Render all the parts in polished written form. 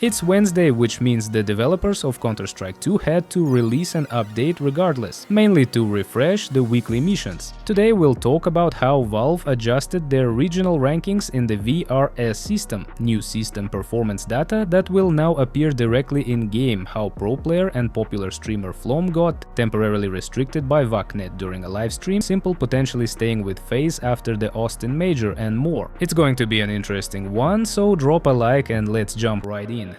It's Wednesday, which means the developers of Counter-Strike 2 had to release an update regardless, mainly to refresh the weekly missions. Today we'll talk about how Valve adjusted their regional rankings in the VRS system, new system performance data that will now appear directly in-game, how pro player and popular streamer Flom got temporarily restricted by VacNet during a livestream, Simple potentially staying with FaZe after the Austin Major, and more. It's going to be an interesting one, so drop a like and let's jump right in.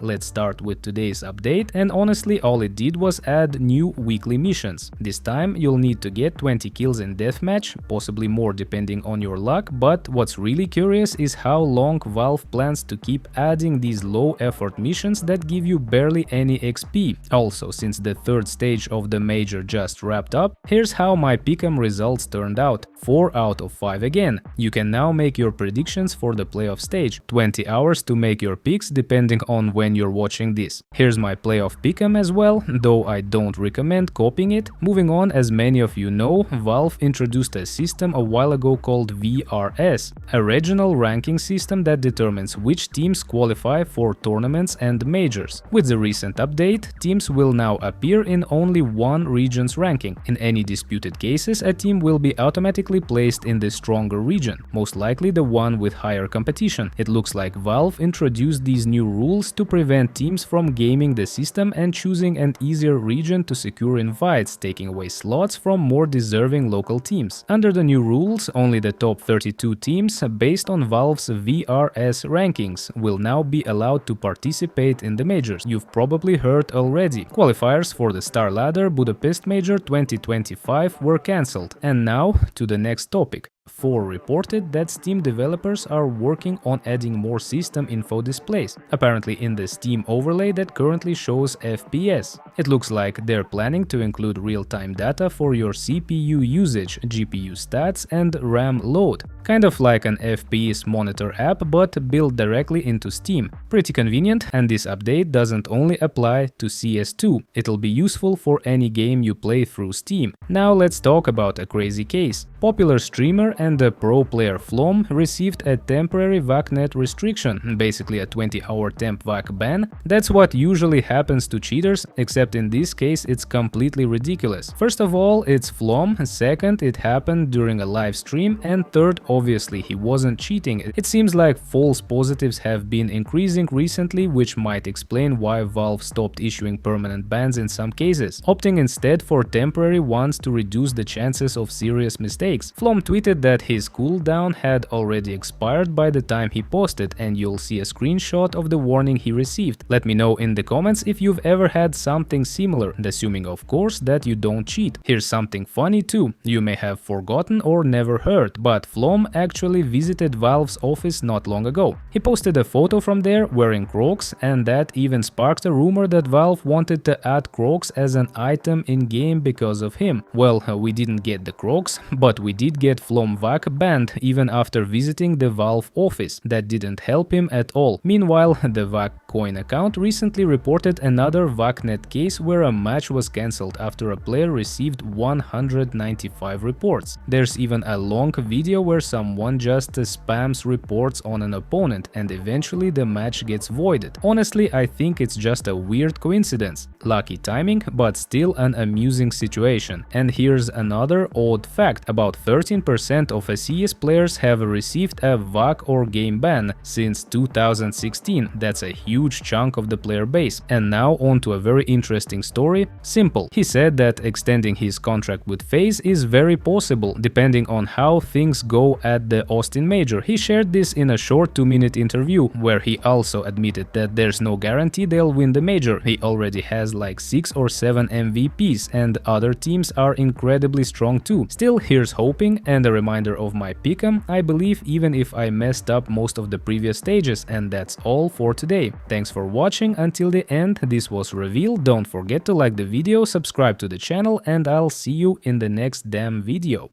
Let's start with today's update, and honestly all it did was add new weekly missions. This time you'll need to get 20 kills in deathmatch, possibly more depending on your luck, but what's really curious is how long Valve plans to keep adding these low-effort missions that give you barely any XP. Also, since the third stage of the major just wrapped up, here's how my pick'em results turned out. 4 out of 5 again. You can now make your predictions for the playoff stage. 20 hours to make your picks depending on when you're watching this. Here's my playoff pick'em as well, though I don't recommend copying it. Moving on, as many of you know, Valve introduced a system a while ago called VRS, a regional ranking system that determines which teams qualify for tournaments and majors. With the recent update, teams will now appear in only one region's ranking. In any disputed cases, a team will be automatically placed in the stronger region, most likely the one with higher competition. It looks like Valve introduced these new rules to prevent teams from gaming the system and choosing an easier region to secure invites, taking away slots from more deserving local teams. Under the new rules, only the top 32 teams, based on Valve's VRS rankings, will now be allowed to participate in the majors. You've probably heard already. Qualifiers for the Star Ladder Budapest Major 2025 were cancelled. And now to the next topic. 4 reported that Steam developers are working on adding more system info displays, apparently in the Steam overlay that currently shows FPS. It looks like they're planning to include real-time data for your CPU usage, GPU stats, and RAM load. Kind of like an FPS monitor app, but built directly into Steam. Pretty convenient, and this update doesn't only apply to CS2. It'll be useful for any game you play through Steam. Now let's talk about a crazy case. Popular streamer and a pro player Flom received a temporary VacNet restriction, basically a 20-hour temp Vac ban. That's what usually happens to cheaters, except in this case it's completely ridiculous. First of all, it's Flom, second, it happened during a live stream, and third, obviously he wasn't cheating. It seems like false positives have been increasing recently, which might explain why Valve stopped issuing permanent bans in some cases, opting instead for temporary ones to reduce the chances of serious mistakes. Flom tweeted that his cooldown had already expired by the time he posted, and you'll see a screenshot of the warning he received. Let me know in the comments if you've ever had something similar, assuming of course that you don't cheat. Here's something funny too, you may have forgotten or never heard, but Flom actually visited Valve's office not long ago. He posted a photo from there wearing Crocs, and that even sparked a rumor that Valve wanted to add Crocs as an item in-game because of him. Well, we didn't get the Crocs, but we did get Flom Vac banned even after visiting the Valve office. That didn't help him at all. Meanwhile, the Vac Coin account recently reported another VacNet case where a match was cancelled after a player received 195 reports. There's even a long video where someone just spams reports on an opponent and eventually the match gets voided. Honestly, I think it's just a weird coincidence. Lucky timing, but still an amusing situation. And here's another odd fact. About 13% of CS players have received a VAC or game ban since 2016. That's a huge chunk of the player base. And now on to a very interesting story. Simple. He said that extending his contract with FaZe is very possible, depending on how things go at the Austin Major. He shared this in a short 2-minute interview, where he also admitted that there's no guarantee they'll win the major. He already has like 6 or 7 MVPs, and other teams are incredibly strong too. Still, here's hoping, and a reminder of my pick'em, I believe, even if I messed up most of the previous stages. And that's all for today. Thanks for watching until the end. This was Reveal. Don't forget to like the video, subscribe to the channel, and I'll see you in the next damn video.